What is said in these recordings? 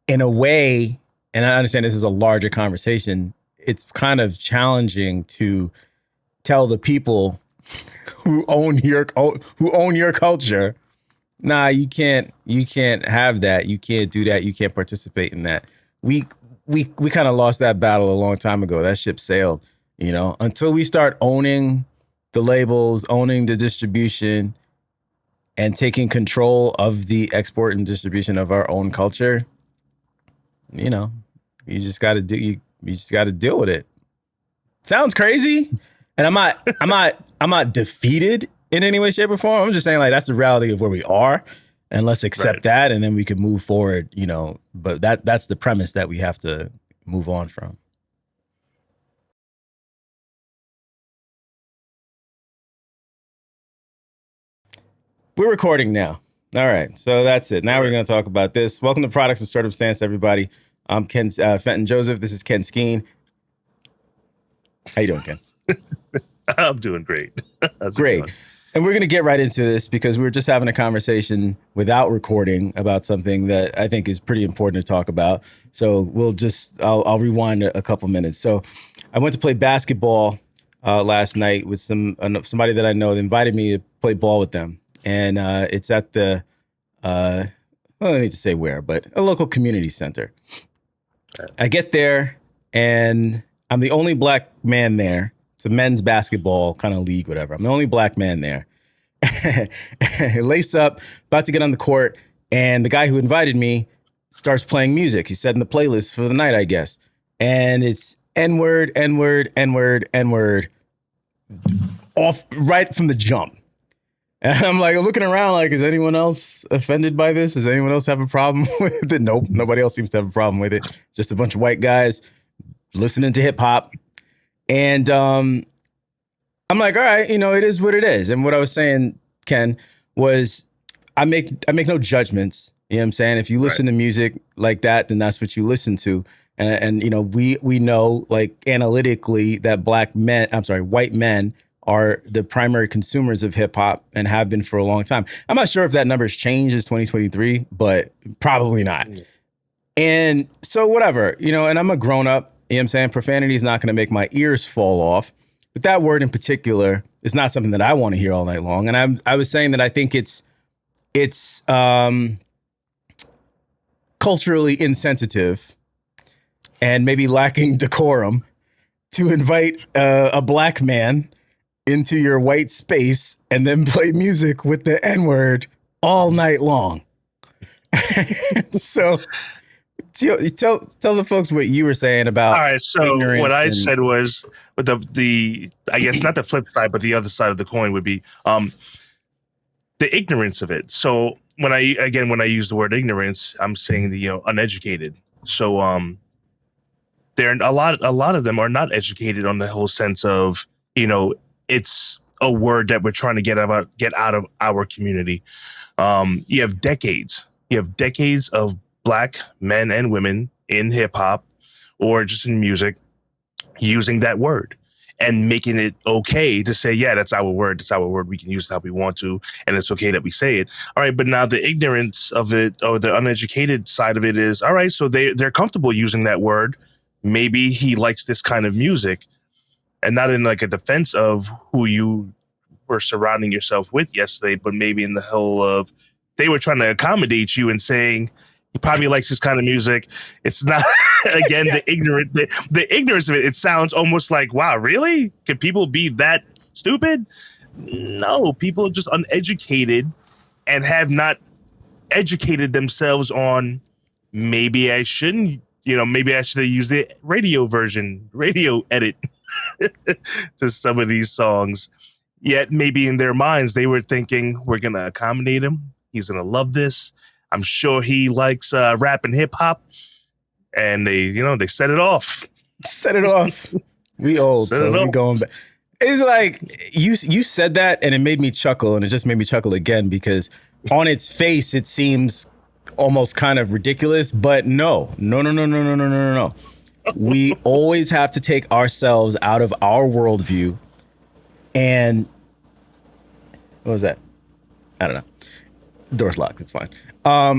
in a way, and I understand this is a larger conversation, it's kind of challenging to tell the people who own your culture, nah, you can't have that. You can't do that. You can't participate in that. We kind of lost that battle a long time ago. That ship sailed, until we start owning the labels, owning the distribution, and taking control of the export and distribution of our own culture. You just got to deal with it. Sounds crazy, and I'm not defeated in any way, shape, or form. I'm just saying, like, that's the reality of where we are, and let's accept that, and then we can move forward. But that's the premise that we have to move on from. We're recording now. All right, so that's it. Now we're going to talk about this. Welcome to Products of Circumstance, everybody. I'm Ken Fenton Joseph. This is Ken Skeen. How you doing, Ken? I'm doing great. Great. And we're going to get right into this because we were just having a conversation without recording about something that I think is pretty important to talk about. So I'll rewind a couple minutes. So I went to play basketball last night with somebody that I know that invited me to play ball with them. And it's at the, I don't need to say where, but a local community center. I get there and I'm the only black man there. It's a men's basketball kind of league, whatever. I'm the only black man there. Lace up, about to get on the court, and the guy who invited me starts playing music. He's setting the playlist for the night, I guess. And it's N-word, N-word, N-word, N-word, off right from the jump. And I'm like looking around like, is anyone else offended by this? Does anyone else have a problem with it? Nope, nobody else seems to have a problem with it. Just a bunch of white guys listening to hip hop. And I'm like, all right, it is what it is. And what I was saying, Ken, was I make no judgments. You know what I'm saying? If you listen to music like that, then that's what you listen to. And we know, like, analytically that white men are the primary consumers of hip hop and have been for a long time. I'm not sure if that number's changed as 2023, but probably not. And so whatever, and I'm a grown up. You know what I'm saying? Profanity is not going to make my ears fall off. But that word in particular is not something that I want to hear all night long. And I was saying that I think it's culturally insensitive and maybe lacking decorum to invite a black man into your white space and then play music with the N-word all night long. So tell the folks what you were saying about. All right. So what I said was, with the I guess not the flip side, but the other side of the coin would be the ignorance of it. So when I use the word ignorance, I'm saying the uneducated. So there a lot of them are not educated on the whole sense of it's a word that we're trying to get out of our community. You have decades of Black men and women in hip hop or just in music using that word and making it okay to say, yeah, that's our word. That's our word. We can use it how we want to. And it's okay that we say it. All right. But now the ignorance of it, or the uneducated side of it, is, all right, so they're comfortable using that word. Maybe he likes this kind of music, and not in like a defense of who you were surrounding yourself with yesterday, but maybe in the whole of they were trying to accommodate you and saying, he probably likes this kind of music. It's not, again, the ignorance of it. It sounds almost like, wow, really? Can people be that stupid? No, people are just uneducated and have not educated themselves on, maybe I shouldn't, maybe I should have used the radio edit to some of these songs. Yet maybe in their minds, they were thinking, we're going to accommodate him. He's going to love this. I'm sure he likes rap and hip hop, and they set it off. Set it off. We old, so we going back. It's like you said that, and it made me chuckle, and it just made me chuckle again because on its face it seems almost kind of ridiculous, but no. We always have to take ourselves out of our worldview, and what was that? I don't know. Door's locked. It's fine.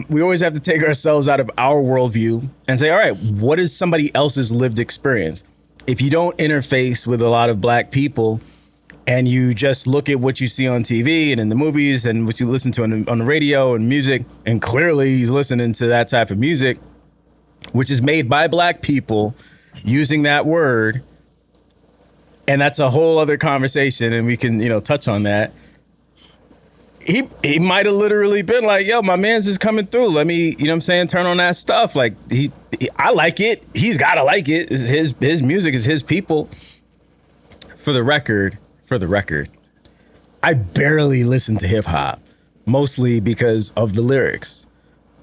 We always have to take ourselves out of our worldview and say, all right, what is somebody else's lived experience? If you don't interface with a lot of black people and you just look at what you see on TV and in the movies and what you listen to on the radio and music, and clearly he's listening to that type of music, which is made by black people using that word. And that's a whole other conversation, and we can, touch on that. He might have literally been like, yo, my man's just coming through. Let me, turn on that stuff. Like, I like it. He's got to like it. It's his music is his people. For the record, I barely listen to hip hop, mostly because of the lyrics.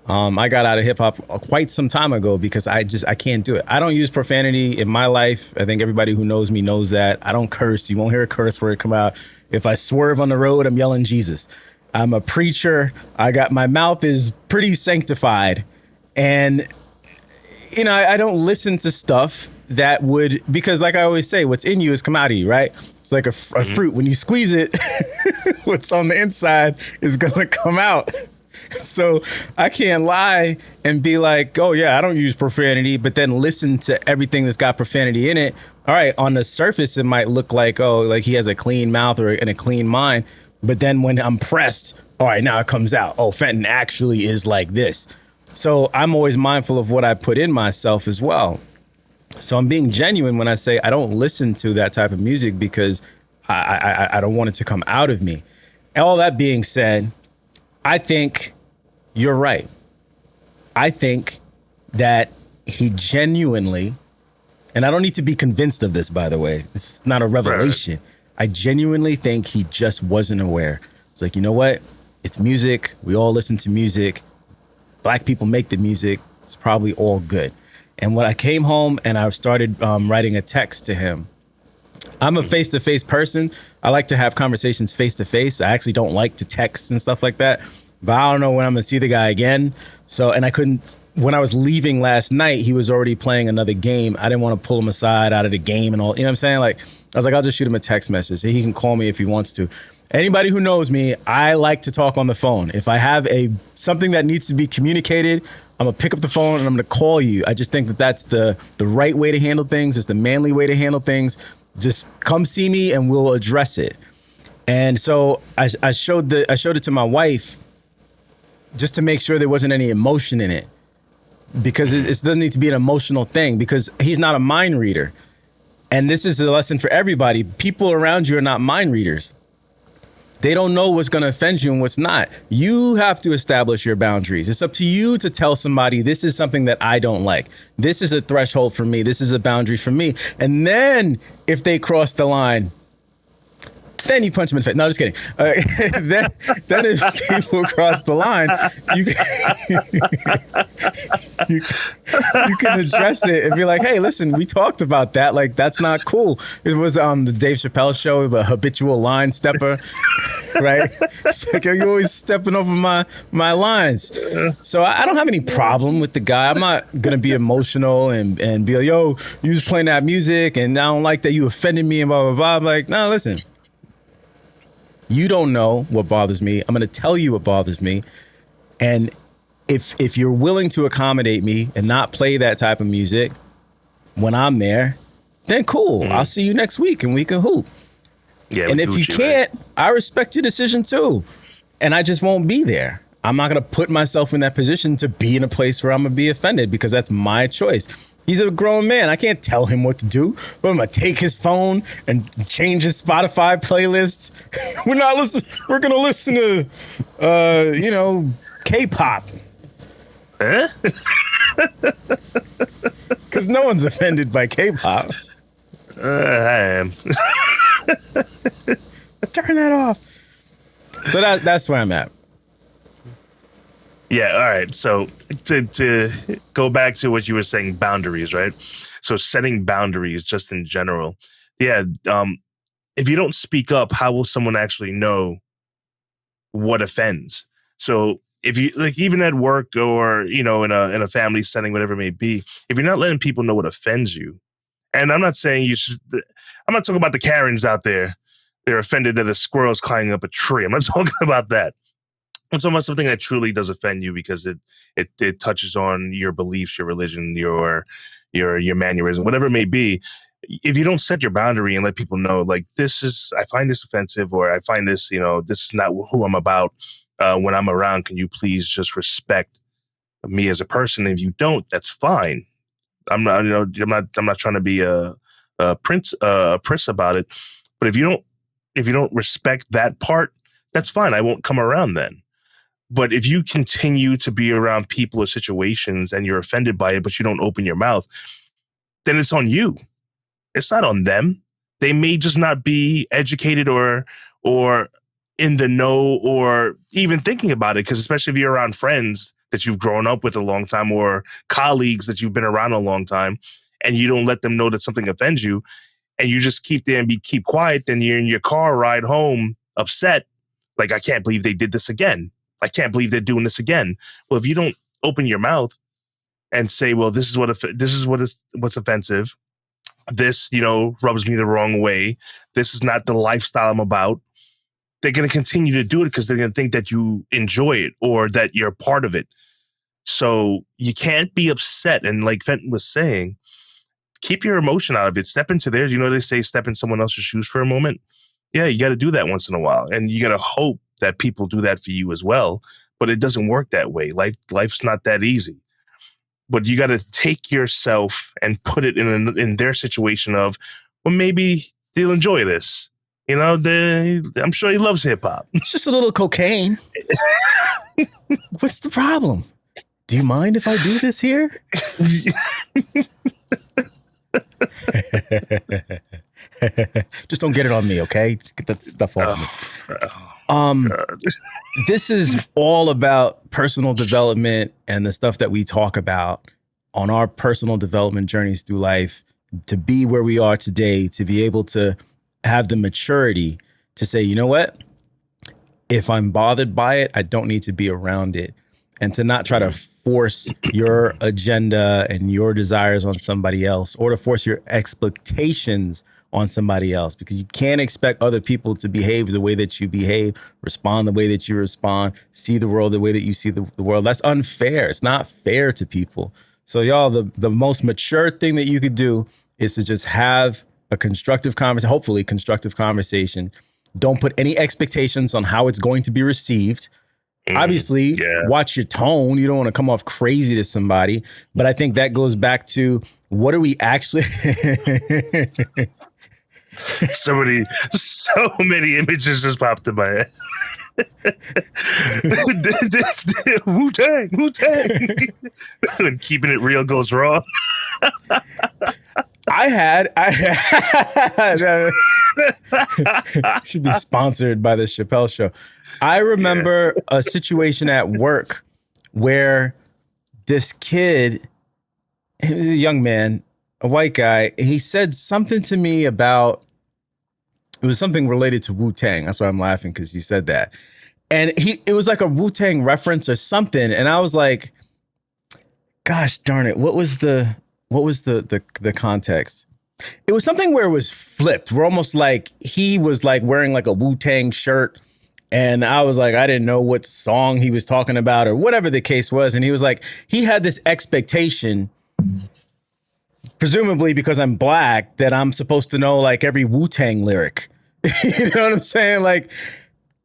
I got out of hip hop quite some time ago because I can't do it. I don't use profanity in my life. I think everybody who knows me knows that. I don't curse. You won't hear a curse word come out. If I swerve on the road, I'm yelling Jesus. I'm a preacher. My mouth is pretty sanctified. And, I don't listen to stuff that would, because like I always say, what's in you is come out of you, right? It's like a fruit. When you squeeze it, what's on the inside is going to come out. So I can't lie and be like, oh, yeah, I don't use profanity, but then listen to everything that's got profanity in it. All right, on the surface, it might look like, oh, like he has a clean mouth and a clean mind. But then when I'm pressed, all right, now it comes out. Oh, Fenton actually is like this. So I'm always mindful of what I put in myself as well. So I'm being genuine when I say I don't listen to that type of music because I don't want it to come out of me. All that being said, I think you're right. I think that he genuinely, and I don't need to be convinced of this, by the way. It's not a revelation. Right. I genuinely think he just wasn't aware. It's like, you know what? It's music. We all listen to music. Black people make the music. It's probably all good. And when I came home and I started writing a text to him, I'm a face-to-face person. I like to have conversations face-to-face. I actually don't like to text and stuff like that. But I don't know when I'm going to see the guy again. So, and I couldn't, when I was leaving last night, he was already playing another game. I didn't want to pull him aside out of the game and all, you know what I'm saying? Like, I was like, I'll just shoot him a text message. He can call me if he wants to. Anybody who knows me, I like to talk on the phone. If I have something that needs to be communicated, I'm going to pick up the phone and I'm going to call you. I just think that that's the right way to handle things. It's the manly way to handle things. Just come see me and we'll address it. And so I showed it to my wife just to make sure there wasn't any emotion in it, because it doesn't need to be an emotional thing, because he's not a mind reader. And this is a lesson for everybody. People around you are not mind readers. They don't know what's going to offend you and what's not. You have to establish your boundaries. It's up to you to tell somebody, this is something that I don't like. This is a threshold for me. This is a boundary for me. And then if they cross the line, then you punch them in the face. No, just kidding. Then if people cross the line, you can address it and be like, hey, listen, we talked about that. Like, that's not cool. It was the Dave Chappelle show, the habitual line stepper, right? It's like, you're always stepping over my lines. So I don't have any problem with the guy. I'm not going to be emotional and be like, yo, you was playing that music and I don't like that you offended me and blah, blah, blah. I'm like, no, listen. You don't know what bothers me. I'm going to tell you what bothers me. And if you're willing to accommodate me and not play that type of music when I'm there, then cool. I'll see you next week and we can hoop. Yeah, and if you can't, I respect your decision too. And I just won't be there. I'm not going to put myself in that position to be in a place where I'm going to be offended, because that's my choice. He's a grown man. I can't tell him what to do. But I'm going to take his phone and change his Spotify playlists. We're going to listen to, K-pop. Huh? Because no one's offended by K-pop. I am. Turn that off. So that's where I'm at. Yeah, all right. So to go back to what you were saying, boundaries, right? So setting boundaries just in general. Yeah, if you don't speak up, how will someone actually know what offends? So if you, like, even at work or, in a family setting, whatever it may be, if you're not letting people know what offends you, and I'm not saying I'm not talking about the Karens out there. They're offended that a squirrel's climbing up a tree. I'm not talking about that. I'm talking about something that truly does offend you because it touches on your beliefs, your religion, your mannerism, whatever it may be. If you don't set your boundary and let people know, like, I find this offensive, or I find this, this is not who I'm about. When I'm around, can you please just respect me as a person? If you don't, that's fine. I'm not trying to be a prince about it. But if you don't respect that part, that's fine. I won't come around then. But if you continue to be around people or situations and you're offended by it, but you don't open your mouth, then it's on you. It's not on them. They may just not be educated or in the know or even thinking about it. Because especially if you're around friends that you've grown up with a long time or colleagues that you've been around a long time, and you don't let them know that something offends you, and you just keep there and keep quiet, then you're in your car ride home upset. Like, I can't believe they did this again. I can't believe they're doing this again. Well, if you don't open your mouth and say, well, this is what's offensive. This, rubs me the wrong way. This is not the lifestyle I'm about. They're going to continue to do it because they're going to think that you enjoy it or that you're a part of it. So you can't be upset. And like Fenton was saying, keep your emotion out of it. Step into theirs. They say step in someone else's shoes for a moment. Yeah, you got to do that once in a while. And you got to hope that people do that for you as well. But it doesn't work that way. Life's not that easy. But you got to take yourself and put it in their situation of, well, maybe they'll enjoy this. I'm sure he loves hip hop. It's just a little cocaine. What's the problem? Do you mind if I do this here? Just don't get it on me, okay? Just get that stuff off me. This is all about personal development and the stuff that we talk about on our personal development journeys through life to be where we are today, to be able to have the maturity to say, you know what? If I'm bothered by it, I don't need to be around it. And to not try to force your agenda and your desires on somebody else, or to force your expectations on somebody else, because you can't expect other people to behave the way that you behave, respond the way that you respond, see the world the way that you see the world. That's unfair. It's not fair to people. So y'all, the most mature thing that you could do is to just have a constructive conversation, hopefully constructive conversation. Don't put any expectations on how it's going to be received. Obviously, watch your tone. You don't want to come off crazy to somebody. But I think that goes back to, what are we actually... So many images just popped in my head. Wu-Tang. When keeping it real goes wrong. I had should be sponsored by the Chappelle Show. I remember a situation at work where this kid, he was a young man, a white guy, he said something to me about, it was something related to Wu-Tang. That's why I'm laughing, because you said that. And it was like a Wu-Tang reference or something. And I was like, gosh darn it, what was the context? It was something where it was flipped. We're almost like he was like wearing like a Wu-Tang shirt. And I was like, I didn't know what song he was talking about or whatever the case was. And he was like, he had this expectation, presumably because I'm black, that I'm supposed to know like every Wu-Tang lyric. You know what I'm saying? Like,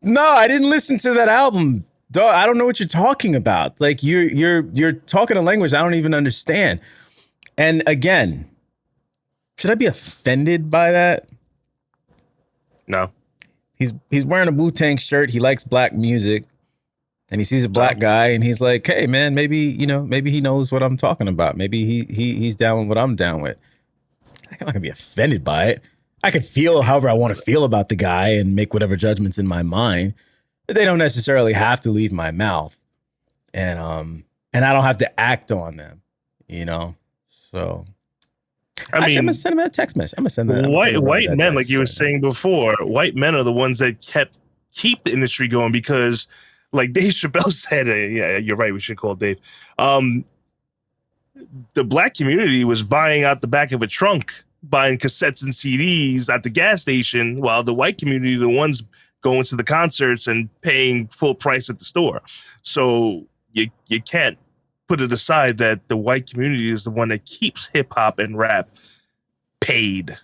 no, I didn't listen to that album. Dog, I don't know what you're talking about. Like, you're talking a language I don't even understand. And again, should I be offended by that? No. He's wearing a Wu-Tang shirt. He likes black music, and he sees a black guy, and he's like, "Hey, man, maybe he knows what I'm talking about. Maybe he's down with what I'm down with." I'm not gonna be offended by it. I can feel however I want to feel about the guy and make whatever judgments in my mind, but they don't necessarily have to leave my mouth, and I don't have to act on them, So. I'm gonna send him a text message. I'm gonna send that. White men, like you were saying before, white men are the ones that keep the industry going because, like Dave Chappelle said, yeah, you're right. We should call Dave. The black community was buying out the back of a trunk, buying cassettes and CDs at the gas station, while the white community, the ones going to the concerts and paying full price at the store. So you can't put it aside that the white community is the one that keeps hip hop and rap paid.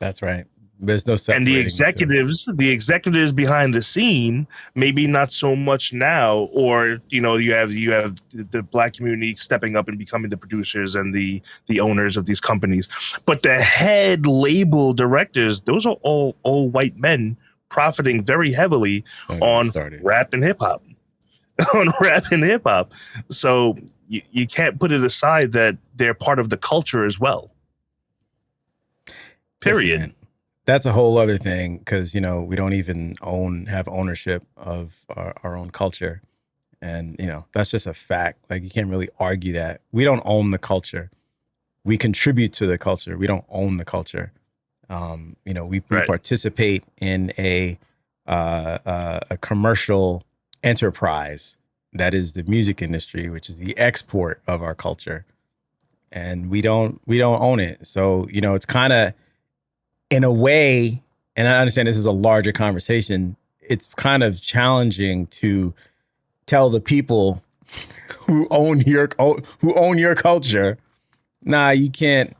That's right. There's no separating. And the executives behind the scene, maybe not so much now, or you have the black community stepping up and becoming the producers and the owners of these companies. But the head label directors, those are all white men profiting very heavily on rap and hip hop. On rap and hip hop. So you can't put it aside that they're part of the culture as well. Period. Listen, that's a whole other thing, because, we don't even have ownership of our own culture. And, that's just a fact. Like, you can't really argue that. We don't own the culture. We contribute to the culture. We don't own the culture. We participate in a commercial enterprise that is the music industry, which is the export of our culture. And we don't own it. So, it's kind of, in a way, and I understand this is a larger conversation, it's kind of challenging to tell the people who own your culture, nah, you can't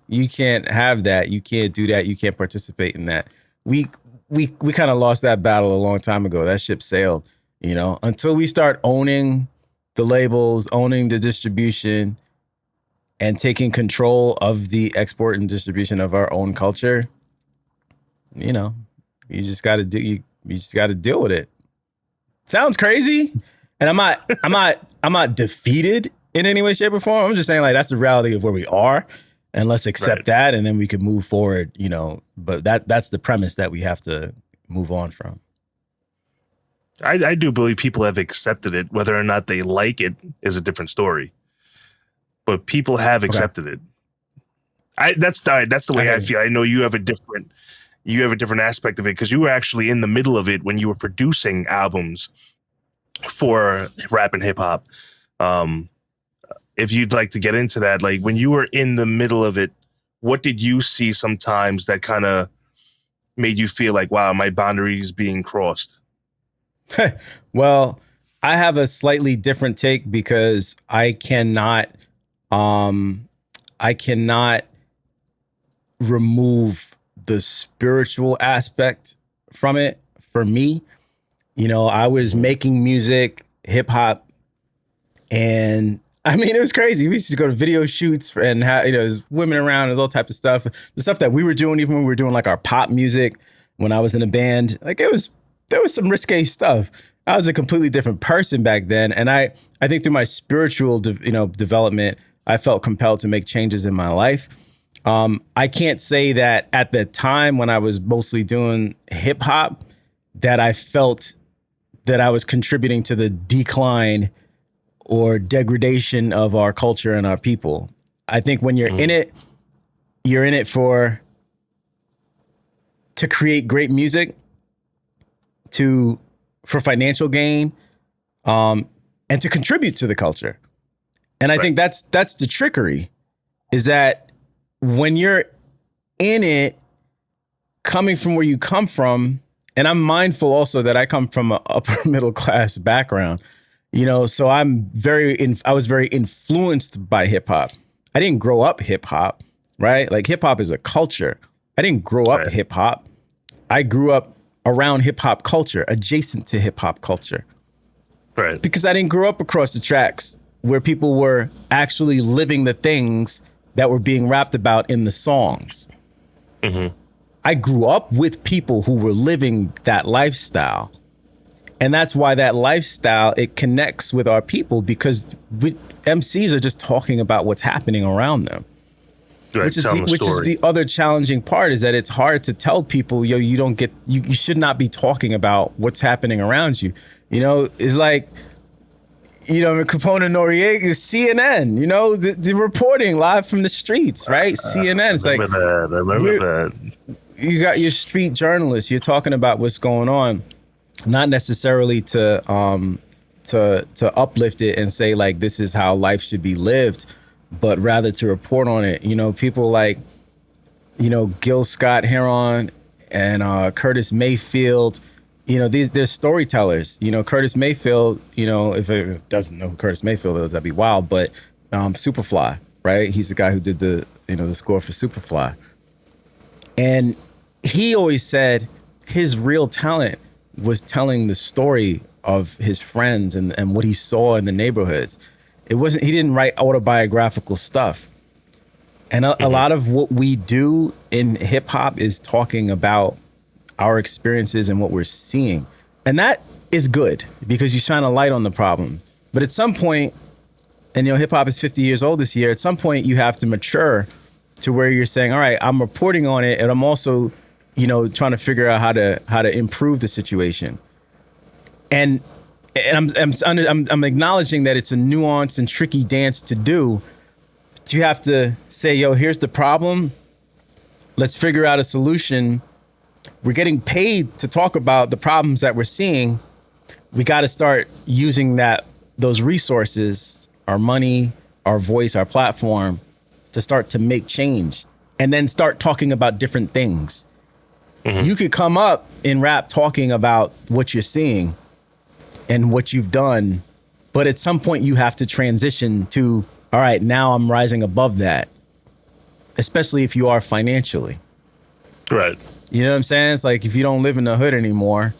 have that. You can't do that. You can't participate in that. We kind of lost that battle a long time ago. That ship sailed, until we start owning the labels, owning the distribution, and taking control of the export and distribution of our own culture. You just got to deal with it. Sounds crazy, and I'm not defeated in any way, shape, or form. I'm just saying, like, that's the reality of where we are, and let's accept that, and then we can move forward. But that's the premise that we have to move on from. I do believe people have accepted it. Whether or not they like it is a different story. But people have accepted it. That's the way I feel. I know you have a different aspect of it, because you were actually in the middle of it when you were producing albums for rap and hip hop. If you'd like to get into that, like, when you were in the middle of it, what did you see sometimes that kind of made you feel like, wow, my boundaries being crossed? Well, I have a slightly different take, because I cannot remove the spiritual aspect from it. For me, I was making music, hip hop, and I mean, it was crazy. We used to go to video shoots and there's women around and all type of stuff. The stuff that we were doing, even when we were doing like our pop music, when I was in a band, like there was some risque stuff. I was a completely different person back then. And I think through my spiritual, development, I felt compelled to make changes in my life. I can't say that at the time when I was mostly doing hip hop that I felt that I was contributing to the decline or degradation of our culture and our people. I think when you're in it, you're in it to create great music, for financial gain, and to contribute to the culture. And I think that's the trickery, is that when you're in it, coming from where you come from, and I'm mindful also that I come from an upper middle class background, so I was very influenced by hip hop. I didn't grow up hip hop, right? Like, hip hop is a culture. I didn't grow up hip hop. I grew up around hip hop culture, adjacent to hip hop culture. Right. Because I didn't grow up across the tracks where people were actually living the things that were being rapped about in the songs. Mm-hmm. I grew up with people who were living that lifestyle. And that's why that lifestyle, it connects with our people, because MCs are just talking about what's happening around them. Right, which is the other challenging part, is that it's hard to tell people, you should not be talking about what's happening around you. It's like, Capone and Noriega is CNN, the reporting live from the streets, right? CNN. It's remember that. You got your street journalists. You're talking about what's going on, not necessarily to uplift it and say, like, this is how life should be lived, but rather to report on it. People like, Gil Scott-Heron and Curtis Mayfield, there's storytellers. Curtis Mayfield. If it doesn't know who Curtis Mayfield is, that'd be wild. But Superfly, right? He's the guy who did the score for Superfly, and he always said his real talent was telling the story of his friends and what he saw in the neighborhoods. He didn't write autobiographical stuff. And a lot of what we do in hip hop is talking about our experiences and what we're seeing. And that is good because you shine a light on the problem. But at some point, and hip hop is 50 years old this year, at some point you have to mature to where you're saying, all right, I'm reporting on it, and I'm also, trying to figure out how to improve the situation. And I'm acknowledging that it's a nuanced and tricky dance to do. You have to say, yo, here's the problem. Let's figure out a solution. We're getting paid to talk about the problems that we're seeing. We got to start using those resources, our money, our voice, our platform, to start to make change, and then start talking about different things. Mm-hmm. You could come up in rap talking about what you're seeing and what you've done, but at some point you have to transition to, all right, now I'm rising above that, especially if you are financially. Right. You know what I'm saying? It's like, if you don't live in the hood anymore,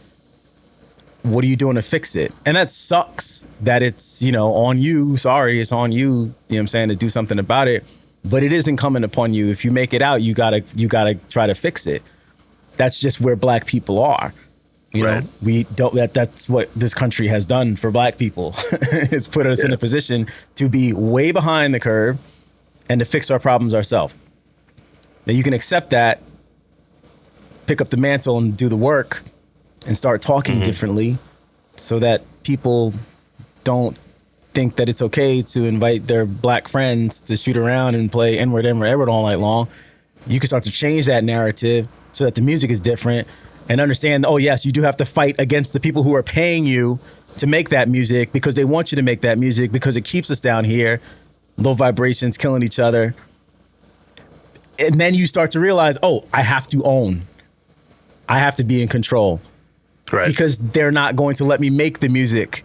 what are you doing to fix it? And that sucks that it's, on you. Sorry, it's on you, you know what I'm saying, to do something about it. But it isn't coming upon you. If you make it out, you gotta try to fix it. That's just where Black people are. We don't. That's what this country has done for Black people. It's put us in a position to be way behind the curve and to fix our problems ourselves. Now you can accept that, pick up the mantle and do the work, and start talking differently, so that people don't think that it's okay to invite their Black friends to shoot around and play N-word all night long. You can start to change that narrative so that the music is different, and understand, oh yes, you do have to fight against the people who are paying you to make that music, because they want you to make that music, because it keeps us down here, low vibrations, killing each other. And then you start to realize, oh, I have to be in control. Right. Because they're not going to let me make the music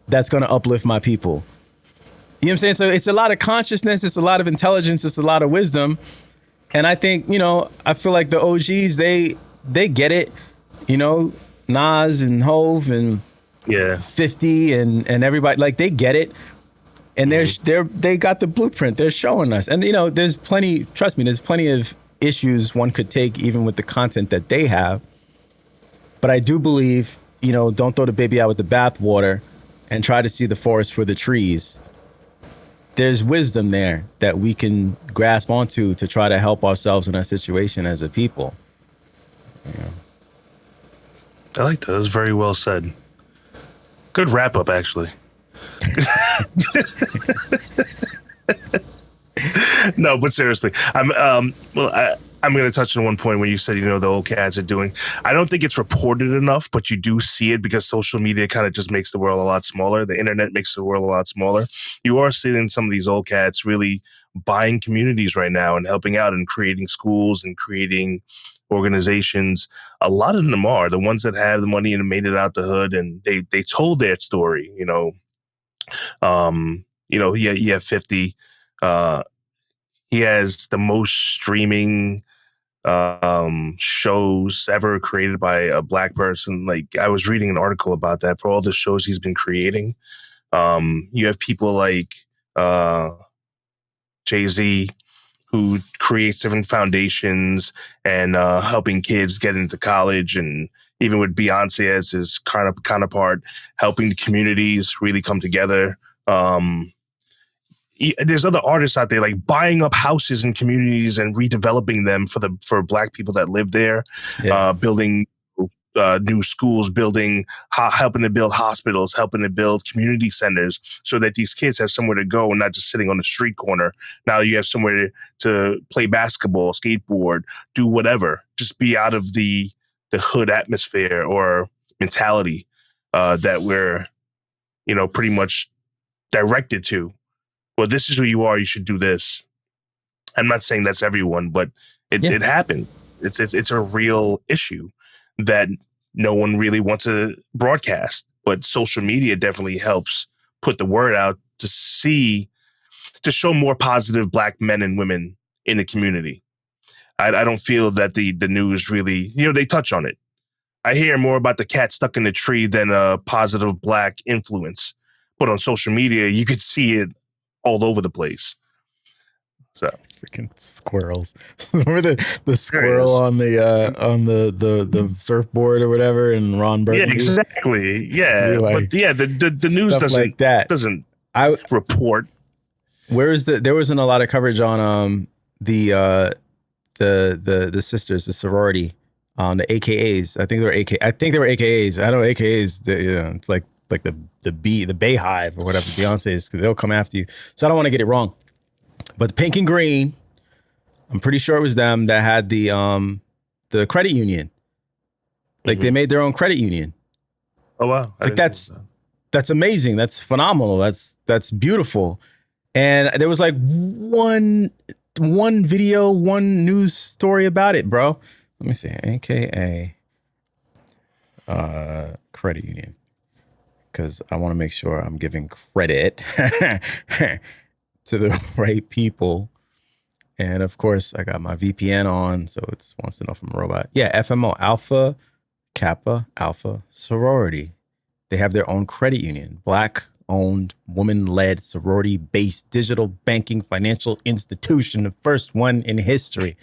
that's going to uplift my people. You know what I'm saying? So it's a lot of consciousness, it's a lot of intelligence, it's a lot of wisdom. And I think, I feel like the OGs, they get it, Nas and Hove and 50 and everybody, like, they get it. And they got the blueprint. They're showing us. And, there's plenty of issues one could take even with the content that they have. But I do believe, don't throw the baby out with the bathwater and try to see the forest for the trees. There's wisdom there that we can grasp onto to try to help ourselves in our situation as a people. Yeah. I like that. That was very well said. Good wrap up, actually. No, but seriously, I'm going to touch on one point when you said, the old cats are doing. I don't think it's reported enough, but you do see it because social media kind of just makes the world a lot smaller. The internet makes the world a lot smaller. You are seeing some of these old cats really buying communities right now and helping out and creating schools and creating organizations. A lot of them are the ones that have the money and made it out the hood, and they told their story. You have 50. He has the most streaming shows ever created by a Black person. Like, I was reading an article about that for all the shows he's been creating. You have people like Jay-Z, who creates different foundations and helping kids get into college, and even with Beyonce as his counterpart, helping the communities really come together. There's other artists out there like buying up houses in communities and redeveloping them for Black people that live there, building new schools, helping to build hospitals, helping to build community centers so that these kids have somewhere to go and not just sitting on the street corner. Now you have somewhere to play basketball, skateboard, do whatever, just be out of the hood atmosphere or mentality that we're, pretty much directed to. Well, this is who you are. You should do this. I'm not saying that's everyone, but it happened. It's a real issue that no one really wants to broadcast. But social media definitely helps put the word out to show more positive Black men and women in the community. I don't feel that the news really, they touch on it. I hear more about the cat stuck in the tree than a positive Black influence. But on social media, you could see it all over the place. So freaking squirrels. Remember the squirrel on the surfboard or whatever, and Ron Burgundy? Yeah, exactly. Yeah, like, but yeah, the news doesn't report. There wasn't a lot of coverage on the sisters, the sorority, the AKAs. I think they were AKAs. I know AKAs. It's like the Bayhive or whatever. Beyonce's, they'll come after you. So I don't want to get it wrong. But the Pink and Green, I'm pretty sure it was them that had the credit union. Like they made their own creded union. Oh wow! Like that's amazing. That's phenomenal. That's beautiful. And there was like one video, one news story about it, bro. Let me see. AKA credit union, because I want to make sure I'm giving credit to the right people. And of course, I got my VPN on, so it wants to know if I'm a robot. Yeah, FMO, Alpha Kappa Alpha Sorority. They have their own credit union, Black-owned, woman-led, sorority-based digital banking financial institution, the first one in history.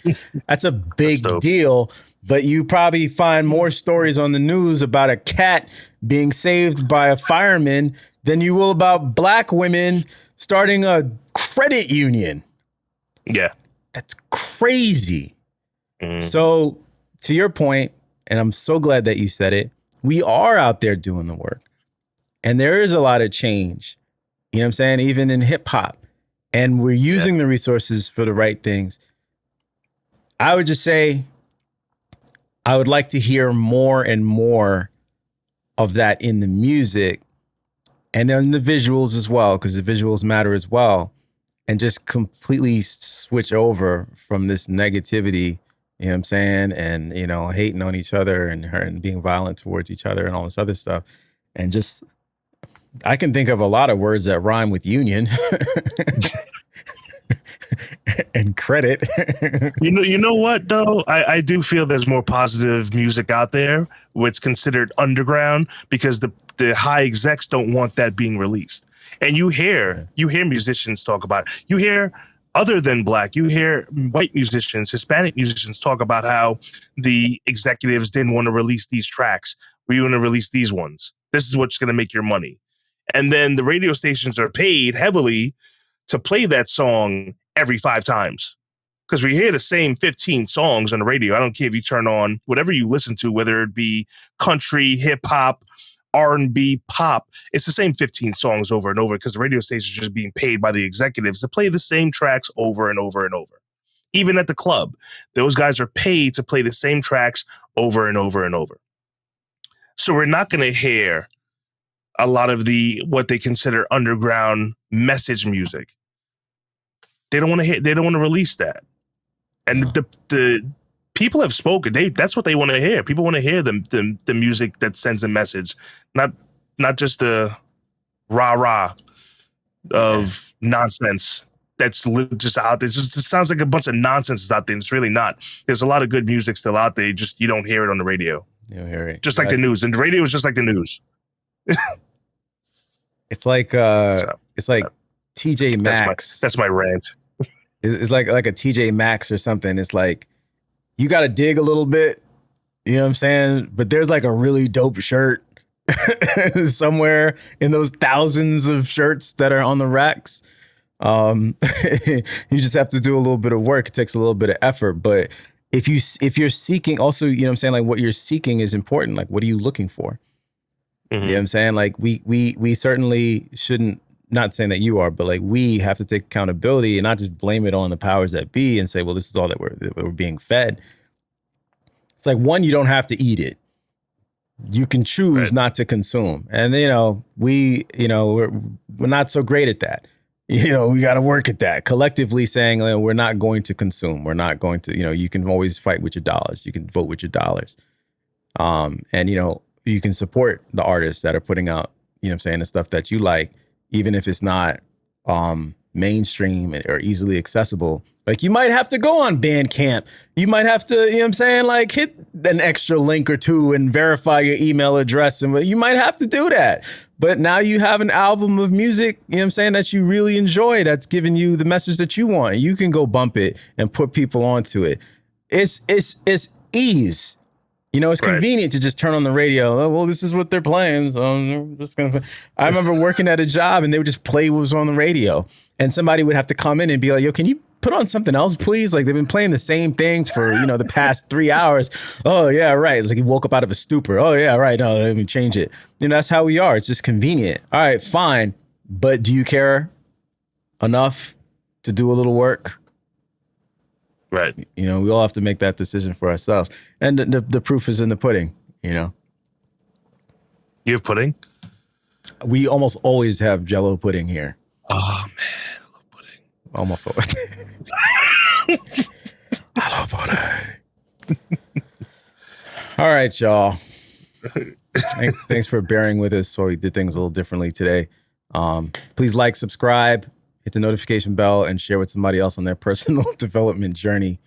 That's a big deal, but you probably find more stories on the news about a cat being saved by a fireman than you will about Black women starting a credit union. Yeah. That's crazy. So to your point, and I'm so glad that you said it, we are out there doing the work. And there is a lot of change, you know what I'm saying, even in hip hop. And we're using the resources for the right things. I would just say, I would like to hear more and more of that in the music and in the visuals as well, because the visuals matter as well. And just completely switch over from this negativity, you know what I'm saying? And, hating on each other and being violent towards each other and all this other stuff. And just, I can think of a lot of words that rhyme with union and credit. You know what though? I do feel there's more positive music out there, what's considered underground, because the high execs don't want that being released. And you hear musicians talk about it. You hear, other than Black, you hear white musicians, Hispanic musicians talk about how the executives didn't want to release these tracks. We want to release these ones. This is what's going to make your money. And then the radio stations are paid heavily to play that song every 5 times. Because we hear the same 15 songs on the radio. I don't care if you turn on whatever you listen to, whether it be country, hip hop, R&B, pop, it's the same 15 songs over and over, because the radio stations are just being paid by the executives to play the same tracks over and over and over. Even at the club, those guys are paid to play the same tracks over and over and over. So we're not going to hear a lot of what they consider underground message music. They don't want to release that. And the people have spoken. That's what they want to hear. People want to hear the music that sends a message, not just the rah-rah of nonsense that's just out there. It sounds like a bunch of nonsense out there. It's really not. There's a lot of good music still out there. You don't hear it on the radio. You don't hear it. Just like the news. And the radio is just like the news. It's like TJ Maxx. That's my rant. It's like a TJ Maxx or something. It's like, you got to dig a little bit, you know what I'm saying? But there's like a really dope shirt somewhere in those thousands of shirts that are on the racks. You just have to do a little bit of work. It takes a little bit of effort. But if you're seeking also, you know what I'm saying? Like, what you're seeking is important. Like, what are you looking for? You know what I'm saying? Like, we certainly shouldn't, not saying that you are, but like, we have to take accountability and not just blame it on the powers that be and say, well, this is all that we're being fed. It's like, one, you don't have to eat it. You can choose not to consume. And, we're not so great at that. We got to work at that. Collectively saying, we're not going to consume. We're not going to, you can always fight with your dollars. You can vote with your dollars. And, you know, you can support the artists that are putting out, you know what I'm saying, the stuff that you like, even if it's not mainstream or easily accessible. Like you might have to go on Bandcamp. You might have to, you know what I'm saying, like hit an extra link or two and verify your email address. And you might have to do that. But now you have an album of music, you know what I'm saying, that you really enjoy, that's giving you the message that you want. You can go bump it and put people onto it. It's ease. You know, it's convenient to just turn on the radio. Oh, well, this is what they're playing. So I'm just going to. I remember working at a job and they would just play what was on the radio. And somebody would have to come in and be like, yo, can you put on something else, please? Like they've been playing the same thing for, you know, the past 3 hours. Oh, yeah, right. It's like he woke up out of a stupor. Oh, yeah, right. No, let me change it. You know, that's how we are. It's just convenient. All right, fine. But do you care enough to do a little work? Right. You know, we all have to make that decision for ourselves. And the proof is in the pudding, you know. You have pudding? We almost always have Jell-O pudding here. Oh, man. I love pudding. Almost always. I love pudding. All right, y'all. Thanks for bearing with us while we did things a little differently today. Please like, subscribe, hit the notification bell, and share with somebody else on their personal development journey.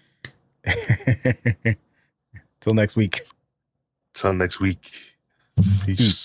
Till next week. Till next week. Peace.